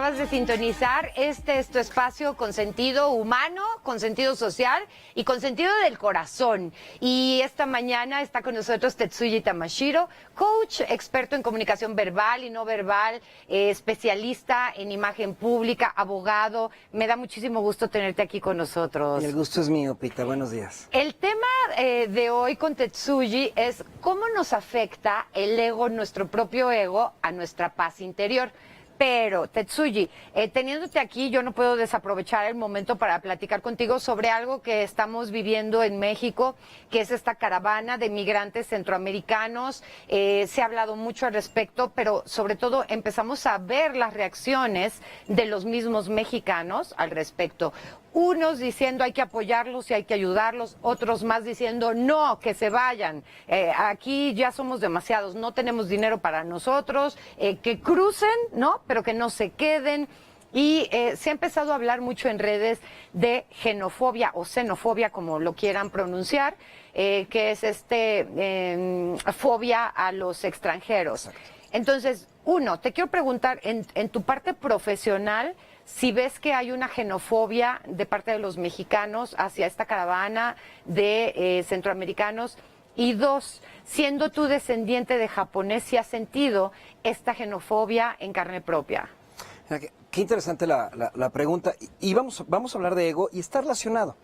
acabas de sintonizar, este es tu espacio con sentido humano, con sentido social y con sentido del corazón. Y esta mañana está con nosotros Tetsuji Tamashiro, coach, experto en comunicación verbal y no verbal, especialista en imagen pública, abogado. Me da muchísimo gusto tenerte aquí con nosotros. Y el gusto es mío, Pita. Buenos días. El tema de hoy con Tetsuji es cómo nos afecta el ego, nuestro propio ego, a nuestra paz interior. Pero, Tetsuji, teniéndote aquí, yo no puedo desaprovechar el momento para platicar contigo sobre algo que estamos viviendo en México, que es esta caravana de migrantes centroamericanos. Se ha hablado mucho al respecto, pero sobre todo empezamos a ver las reacciones de los mismos mexicanos al respecto. Unos diciendo hay que apoyarlos y hay que ayudarlos, otros más diciendo no, que se vayan, aquí ya somos demasiados, no tenemos dinero para nosotros, que crucen, ¿no? Pero que no se queden. Y se ha empezado a hablar mucho en redes de xenofobia o xenofobia, como lo quieran pronunciar, que es fobia a los extranjeros. Exacto. Entonces, te quiero preguntar, en tu parte profesional, si ves que hay una xenofobia de parte de los mexicanos hacia esta caravana de centroamericanos. Y dos, siendo tú descendiente de japonés, si has sentido esta xenofobia en carne propia. Qué interesante la pregunta. Y vamos a hablar de ego y está relacionado.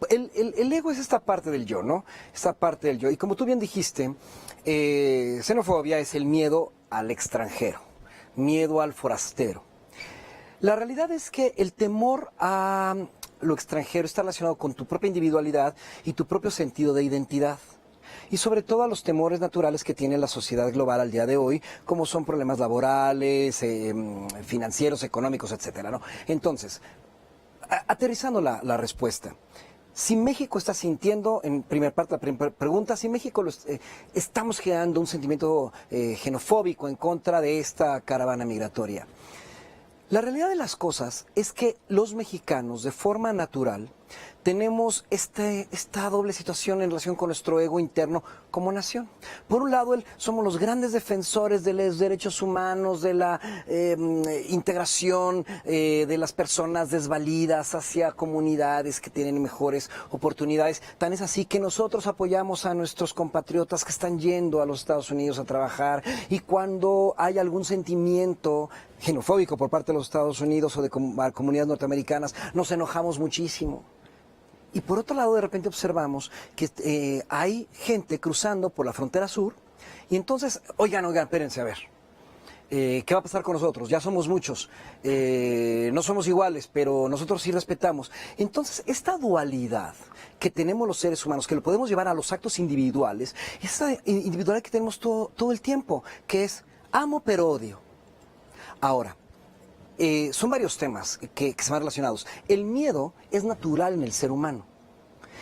El ego es esta parte del yo, ¿no? Esta parte del yo. Y como tú bien dijiste, xenofobia es el miedo al extranjero, miedo al forastero. La realidad es que el temor a lo extranjero está relacionado con tu propia individualidad y tu propio sentido de identidad. Y sobre todo a los temores naturales que tiene la sociedad global al día de hoy, como son problemas laborales, financieros, económicos, etcétera, ¿no? Entonces, aterrizando la respuesta. Si México está sintiendo, en primera parte, la primera pregunta, si México estamos generando un sentimiento xenofóbico en contra de esta caravana migratoria. La realidad de las cosas es que los mexicanos, de forma natural, tenemos esta doble situación en relación con nuestro ego interno como nación. Por un lado, somos los grandes defensores de los derechos humanos, de la integración de las personas desvalidas hacia comunidades que tienen mejores oportunidades. Tan es así que nosotros apoyamos a nuestros compatriotas que están yendo a los Estados Unidos a trabajar, y cuando hay algún sentimiento xenofóbico por parte de los Estados Unidos o de comunidades norteamericanas, nos enojamos muchísimo. Y por otro lado, de repente observamos que hay gente cruzando por la frontera sur, y entonces, oigan, espérense, a ver, ¿qué va a pasar con nosotros? Ya somos muchos, no somos iguales, pero nosotros sí respetamos. Entonces, esta dualidad que tenemos los seres humanos, que lo podemos llevar a los actos individuales, esta individualidad que tenemos todo el tiempo, que es amo pero odio. Ahora, son varios temas que se van relacionados. El miedo es natural en el ser humano,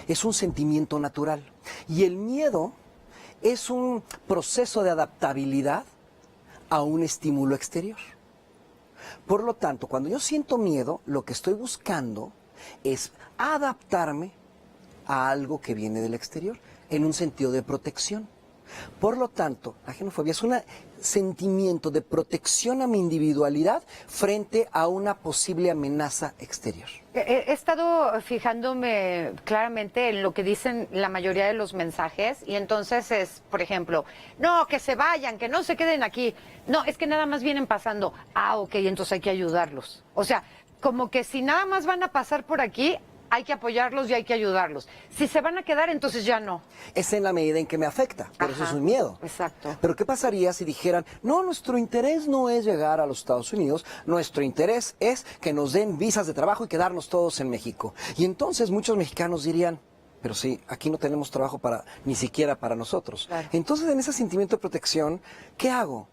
es un sentimiento natural. Y el miedo es un proceso de adaptabilidad a un estímulo exterior. Por lo tanto, cuando yo siento miedo, lo que estoy buscando es adaptarme a algo que viene del exterior, en un sentido de protección. Por lo tanto, la xenofobia es un sentimiento de protección a mi individualidad frente a una posible amenaza exterior. He estado fijándome claramente en lo que dicen la mayoría de los mensajes, y entonces es, por ejemplo, no, que se vayan, que no se queden aquí. No, es que nada más vienen pasando. Ok, entonces hay que ayudarlos. O sea, como que si nada más van a pasar por aquí, hay que apoyarlos y hay que ayudarlos. Si se van a quedar, entonces ya no. Es en la medida en que me afecta, por eso es un miedo. Exacto. Pero ¿qué pasaría si dijeran, no, nuestro interés no es llegar a los Estados Unidos, nuestro interés es que nos den visas de trabajo y quedarnos todos en México? Y entonces muchos mexicanos dirían, pero sí, aquí no tenemos trabajo ni siquiera para nosotros. Claro. Entonces, en ese sentimiento de protección, ¿qué hago?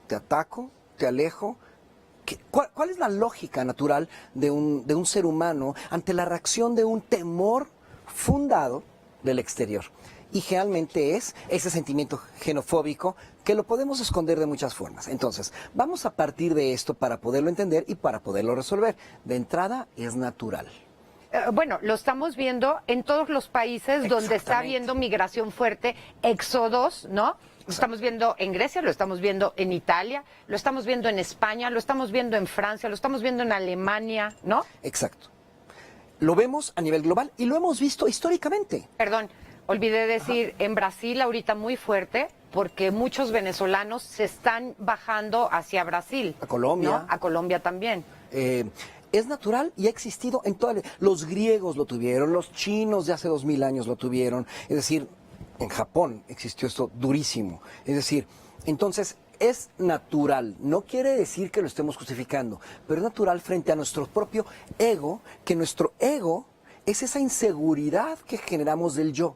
¿Te ataco? ¿Te alejo? ¿Cuál es la lógica natural de un ser humano ante la reacción de un temor fundado del exterior? Y generalmente es ese sentimiento xenofóbico que lo podemos esconder de muchas formas. Entonces, vamos a partir de esto para poderlo entender y para poderlo resolver. De entrada, es natural. Bueno, lo estamos viendo en todos los países donde está habiendo migración fuerte, éxodos, ¿no? Lo estamos viendo en Grecia, lo estamos viendo en Italia, lo estamos viendo en España, lo estamos viendo en Francia, lo estamos viendo en Alemania, ¿no? Exacto. Lo vemos a nivel global y lo hemos visto históricamente. Perdón, olvidé decir, en Brasil ahorita muy fuerte, porque muchos venezolanos se están bajando hacia Brasil. A Colombia. ¿No? A Colombia también. Es natural y ha existido en toda los griegos lo tuvieron, los chinos de hace 2000 años lo tuvieron, es decir, en Japón existió esto durísimo, es decir, entonces es natural, no quiere decir que lo estemos justificando, pero es natural frente a nuestro propio ego, que nuestro ego es esa inseguridad que generamos del yo.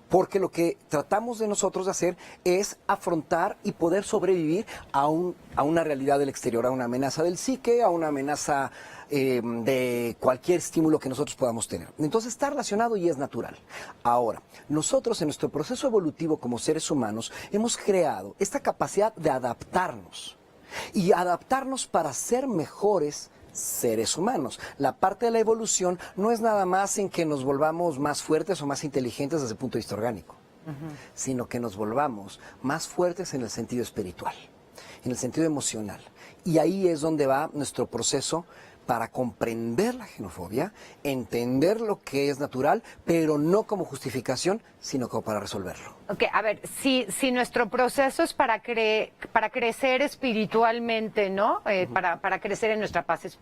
Porque lo que tratamos de nosotros de hacer es afrontar y poder sobrevivir a una realidad del exterior, a una amenaza del psique, a una amenaza de cualquier estímulo que nosotros podamos tener. Entonces está relacionado y es natural. Ahora, nosotros en nuestro proceso evolutivo como seres humanos hemos creado esta capacidad de adaptarnos y adaptarnos para ser mejores seres humanos. La parte de la evolución no es nada más en que nos volvamos más fuertes o más inteligentes desde el punto de vista orgánico, sino que nos volvamos más fuertes en el sentido espiritual, en el sentido emocional. Y ahí es donde va nuestro proceso para comprender la xenofobia, entender lo que es natural, pero no como justificación, sino como para resolverlo. Ok, a ver, si nuestro proceso es para crecer espiritualmente, ¿no? Para crecer en nuestra paz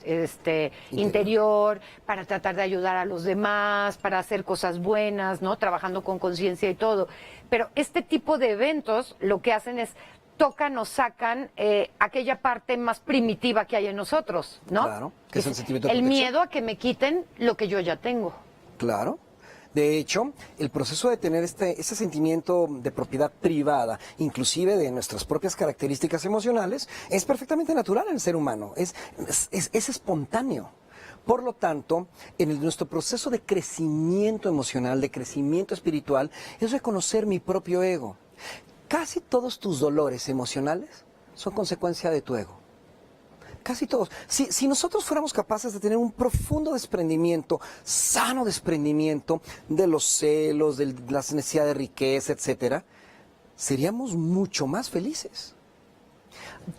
interior, para tratar de ayudar a los demás, para hacer cosas buenas, ¿no? Trabajando con conciencia y todo. Pero este tipo de eventos lo que hacen es tocan o sacan aquella parte más primitiva que hay en nosotros, ¿no? Claro, que es el sentimiento de el protección. miedo a que me quiten lo que yo ya tengo. Claro. De hecho, el proceso de tener ese sentimiento de propiedad privada, inclusive de nuestras propias características emocionales, es perfectamente natural en el ser humano, es espontáneo. Por lo tanto, nuestro proceso de crecimiento emocional, de crecimiento espiritual, es reconocer mi propio ego. Casi todos tus dolores emocionales son consecuencia de tu ego. Casi todos. Si nosotros fuéramos capaces de tener un profundo desprendimiento, sano desprendimiento de los celos, de la necesidad de riqueza, etcétera, seríamos mucho más felices.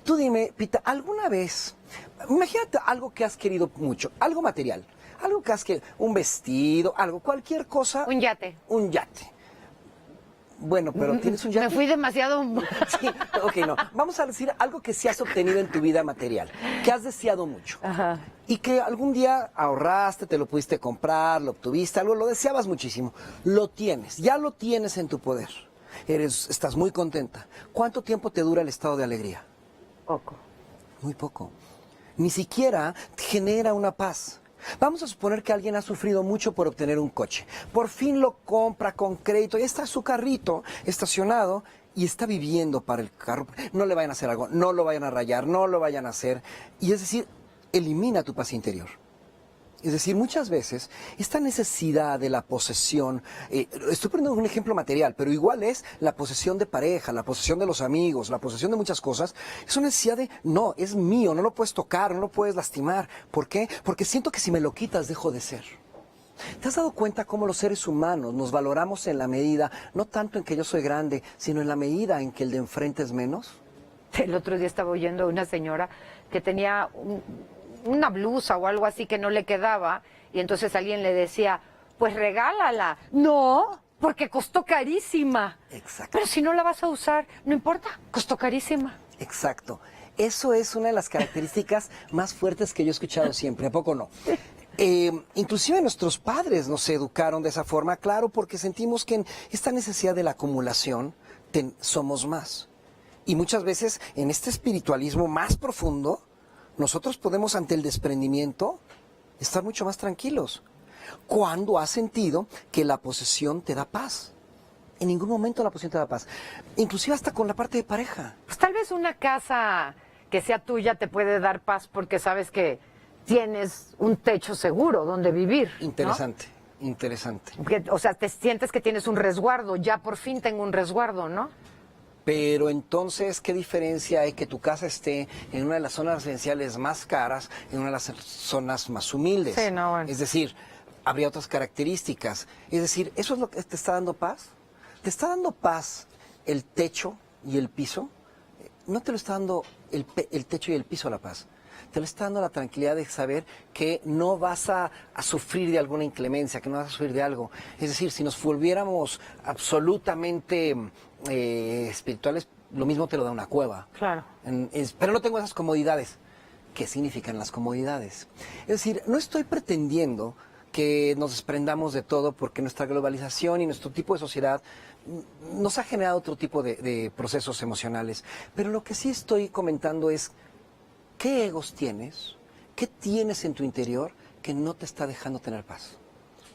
Tú dime, Pita, ¿alguna vez, imagínate algo que has querido mucho, algo material, algo que has querido, un vestido, algo, cualquier cosa. Un yate. Un yate. Bueno, pero tienes un yate. Me fui demasiado... Sí, ok, no. Vamos a decir algo que sí has obtenido en tu vida material, que has deseado mucho. Ajá. Y que algún día ahorraste, te lo pudiste comprar, lo obtuviste, algo, lo deseabas muchísimo. Lo tienes, ya lo tienes en tu poder. Estás muy contenta. ¿Cuánto tiempo te dura el estado de alegría? Poco. Muy poco. Ni siquiera genera una paz. Vamos a suponer que alguien ha sufrido mucho por obtener un coche. Por fin lo compra con crédito, ya está su carrito estacionado y está viviendo para el carro. No le vayan a hacer algo, no lo vayan a rayar, no lo vayan a hacer. Y es decir, elimina tu paz interior. Es decir, muchas veces esta necesidad de la posesión, estoy poniendo un ejemplo material, pero igual es la posesión de pareja, la posesión de los amigos, la posesión de muchas cosas, es una necesidad de, no, es mío, no lo puedes tocar, no lo puedes lastimar. ¿Por qué? Porque siento que si me lo quitas dejo de ser. ¿Te has dado cuenta cómo los seres humanos nos valoramos en la medida, no tanto en que yo soy grande, sino en la medida en que el de enfrente es menos? El otro día estaba oyendo a una señora que tenía una blusa o algo así que no le quedaba y entonces alguien le decía, pues regálala. No, porque costó carísima. Exacto. Pero si no la vas a usar, no importa, costó carísima. Exacto. Eso es una de las características más fuertes que yo he escuchado siempre, ¿a poco no? Inclusive nuestros padres nos educaron de esa forma, claro, porque sentimos que en esta necesidad de la acumulación somos más. Y muchas veces en este espiritualismo más profundo, nosotros podemos ante el desprendimiento estar mucho más tranquilos. ¿Cuándo has sentido que la posesión te da paz? En ningún momento la posesión te da paz. Inclusive hasta con la parte de pareja. Pues tal vez una casa que sea tuya te puede dar paz porque sabes que tienes un techo seguro donde vivir, ¿no? Interesante, interesante. O sea, te sientes que tienes un resguardo, ya por fin tengo un resguardo, ¿no? Pero entonces, ¿qué diferencia hay que tu casa esté en una de las zonas residenciales más caras, en una de las zonas más humildes? Sí, no, bueno. Es decir, habría otras características. Es decir, ¿eso es lo que te está dando paz? ¿Te está dando paz el techo y el piso, no te lo está dando el techo y el piso la paz. Te lo está dando la tranquilidad de saber que no vas a sufrir de alguna inclemencia, que no vas a sufrir de algo. Es decir, si nos volviéramos absolutamente espirituales, lo mismo te lo da una cueva. Claro. Pero no tengo esas comodidades. ¿Qué significan las comodidades? Es decir, no estoy pretendiendo que nos desprendamos de todo porque nuestra globalización y nuestro tipo de sociedad nos ha generado otro tipo de procesos emocionales. Pero lo que sí estoy comentando es qué egos tienes, qué tienes en tu interior que no te está dejando tener paz.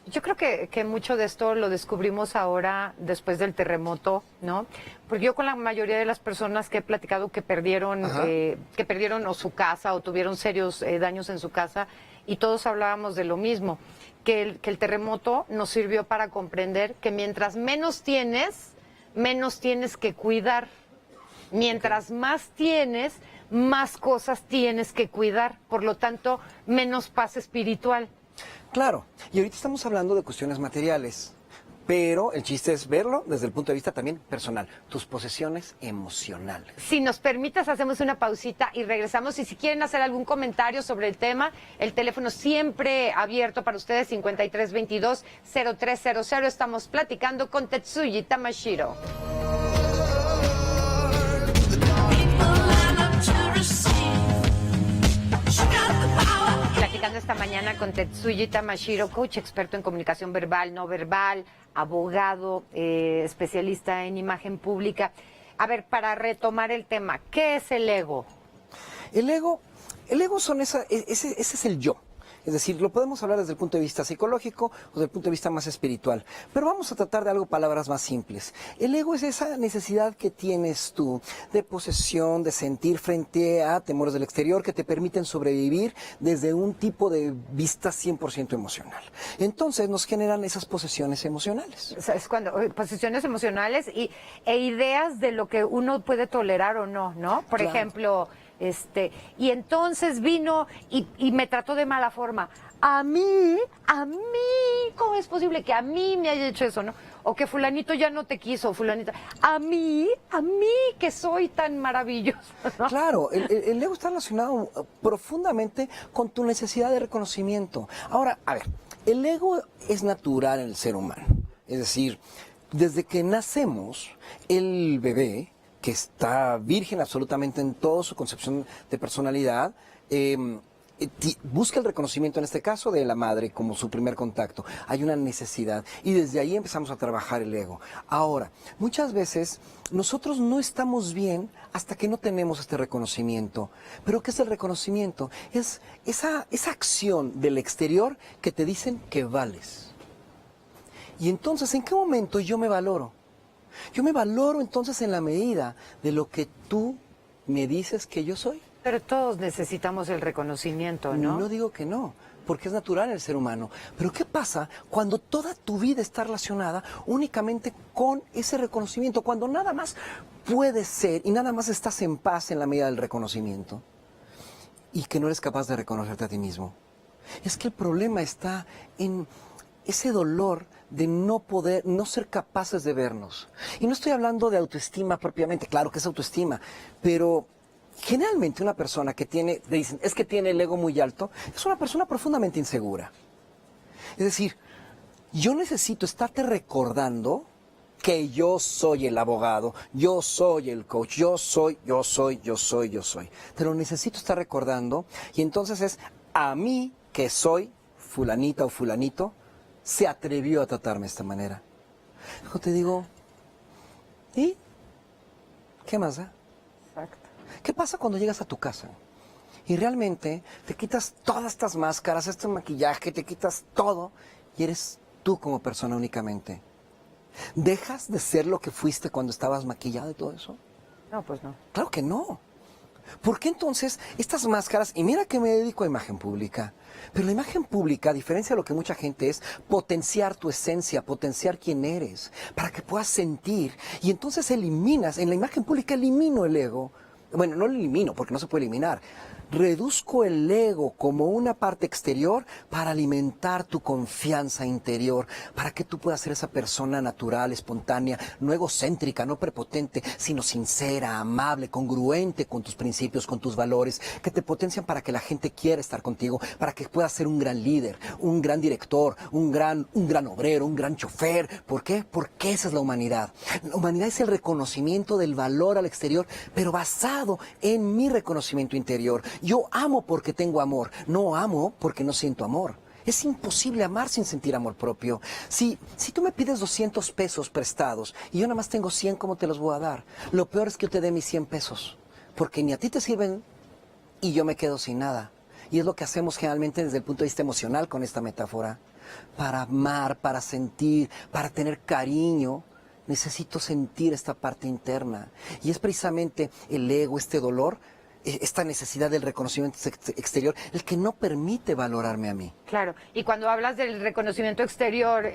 Yo creo que mucho de esto lo descubrimos ahora después del terremoto, ¿no? Porque yo con la mayoría de las personas que he platicado que perdieron o su casa o tuvieron serios daños en su casa, y todos hablábamos de lo mismo, que el terremoto nos sirvió para comprender que mientras menos tienes que cuidar. Mientras más tienes, más cosas tienes que cuidar. Por lo tanto, menos paz espiritual. Claro, y ahorita estamos hablando de cuestiones materiales, pero el chiste es verlo desde el punto de vista también personal, tus posesiones emocionales. Si nos permitas, hacemos una pausita y regresamos. Y si quieren hacer algún comentario sobre el tema, el teléfono siempre abierto para ustedes, 5322-0300. Estamos platicando con Tetsuji Tamashiro. Platicando esta mañana con Tetsuji Tamashiro, coach experto en comunicación verbal, no verbal, abogado, especialista en imagen pública. A ver, para retomar el tema, ¿qué es el ego? El ego son ese es el yo. Es decir, lo podemos hablar desde el punto de vista psicológico o desde el punto de vista más espiritual. Pero vamos a tratar de palabras más simples. El ego es esa necesidad que tienes tú de posesión, de sentir frente a temores del exterior que te permiten sobrevivir desde un tipo de vista 100% emocional. Entonces nos generan esas posesiones emocionales. O sea, es cuando posesiones emocionales e ideas de lo que uno puede tolerar o no, ¿no? Por ejemplo... y entonces vino y me trató de mala forma. A mí, ¿cómo es posible que a mí me haya hecho eso, no? O que fulanito ya no te quiso, fulanita. A mí, que soy tan maravilloso, ¿no? Claro, el ego está relacionado profundamente con tu necesidad de reconocimiento. Ahora, a ver, el ego es natural en el ser humano. Es decir, desde que nacemos, el bebé, que está virgen absolutamente en toda su concepción de personalidad, busca el reconocimiento, en este caso, de la madre como su primer contacto. Hay una necesidad y desde ahí empezamos a trabajar el ego. Ahora, muchas veces nosotros no estamos bien hasta que no tenemos este reconocimiento. ¿Pero qué es el reconocimiento? Es esa acción del exterior que te dicen que vales. Y entonces, ¿en qué momento yo me valoro? Yo me valoro entonces en la medida de lo que tú me dices que yo soy. Pero todos necesitamos el reconocimiento, ¿no? No digo que no, porque es natural el ser humano. Pero ¿qué pasa cuando toda tu vida está relacionada únicamente con ese reconocimiento? Cuando nada más puedes ser y nada más estás en paz en la medida del reconocimiento y que no eres capaz de reconocerte a ti mismo. Es que el problema está en ese dolor de no ser capaces de vernos. Y no estoy hablando de autoestima propiamente, claro que es autoestima, pero generalmente una persona que dicen, es que tiene el ego muy alto, es una persona profundamente insegura. Es decir, yo necesito estarte recordando que yo soy el abogado, yo soy el coach, yo soy. Te lo necesito estar recordando y entonces es a mí que soy fulanita o fulanito, se atrevió a tratarme de esta manera. Yo te digo, ¿y qué más da? Exacto. ¿Qué pasa cuando llegas a tu casa y realmente te quitas todas estas máscaras, este maquillaje, te quitas todo y eres tú como persona únicamente? ¿Dejas de ser lo que fuiste cuando estabas maquillado y todo eso? No, pues no. Claro que no. ¿Por qué entonces estas máscaras? Y mira que me dedico a imagen pública. Pero la imagen pública, a diferencia de lo que mucha gente es, potenciar tu esencia, potenciar quién eres, para que puedas sentir. Y entonces en la imagen pública elimino el ego. Bueno, no lo elimino porque no se puede eliminar. reduzco el ego como una parte exterior para alimentar tu confianza interior, para que tú puedas ser esa persona natural, espontánea, no egocéntrica, no prepotente, sino sincera, amable, congruente con tus principios, con tus valores, que te potencian para que la gente quiera estar contigo, para que puedas ser un gran líder, un gran director, un gran obrero, un gran chofer. ¿Por qué? Porque esa es la humanidad. La humanidad es el reconocimiento del valor al exterior, pero basado en mi reconocimiento interior. Yo amo porque tengo amor, no amo porque no siento amor. Es imposible amar sin sentir amor propio. Si tú me pides 200 pesos prestados y yo nada más tengo 100, ¿cómo te los voy a dar? Lo peor es que yo te dé mis 100 pesos, porque ni a ti te sirven y yo me quedo sin nada. Y es lo que hacemos generalmente desde el punto de vista emocional con esta metáfora. Para amar, para sentir, para tener cariño, necesito sentir esta parte interna. Y es precisamente el ego, este dolor, esta necesidad del reconocimiento exterior, el que no permite valorarme a mí. Claro, y cuando hablas del reconocimiento exterior,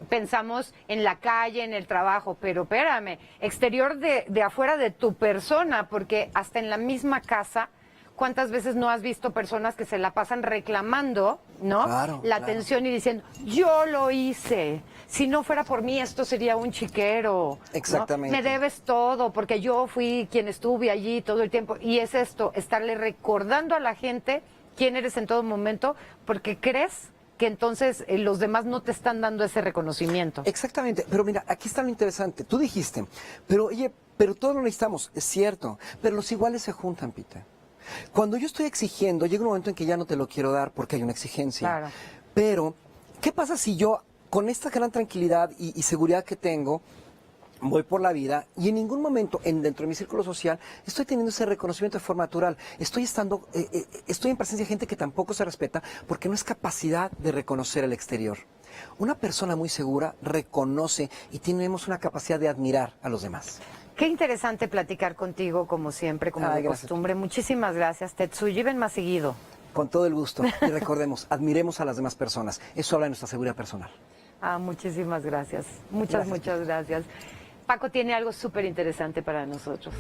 pensamos en la calle, en el trabajo, pero espérame, exterior de afuera de tu persona, porque hasta en la misma casa, ¿cuántas veces no has visto personas que se la pasan reclamando, ¿no? Claro, la claro. atención y diciendo, yo lo hice, si no fuera por mí esto sería un chiquero. ¿no? Exactamente. Me debes todo, porque yo fui quien estuve allí todo el tiempo. Y es esto, estarle recordando a la gente quién eres en todo momento, porque crees que entonces los demás no te están dando ese reconocimiento. Exactamente, pero mira, aquí está lo interesante. Tú dijiste, pero oye, pero todos lo necesitamos, es cierto, pero los iguales se juntan, Peter. Cuando yo estoy exigiendo, llega un momento en que ya no te lo quiero dar porque hay una exigencia. Claro. Pero, ¿qué pasa si yo, con esta gran tranquilidad y seguridad que tengo, voy por la vida y en ningún momento dentro de mi círculo social estoy teniendo ese reconocimiento de forma natural? Estoy en presencia de gente que tampoco se respeta porque no es capacidad de reconocer el exterior. Una persona muy segura reconoce y tenemos una capacidad de admirar a los demás. Qué interesante platicar contigo, como siempre, como de Gracias. costumbre. Muchísimas gracias, Tetsuji. Ven más seguido. Con todo el gusto. Y recordemos, admiremos a las demás personas. Eso habla de nuestra seguridad personal. Muchísimas gracias. Muchas Gracias. gracias. Paco tiene algo súper interesante para nosotros.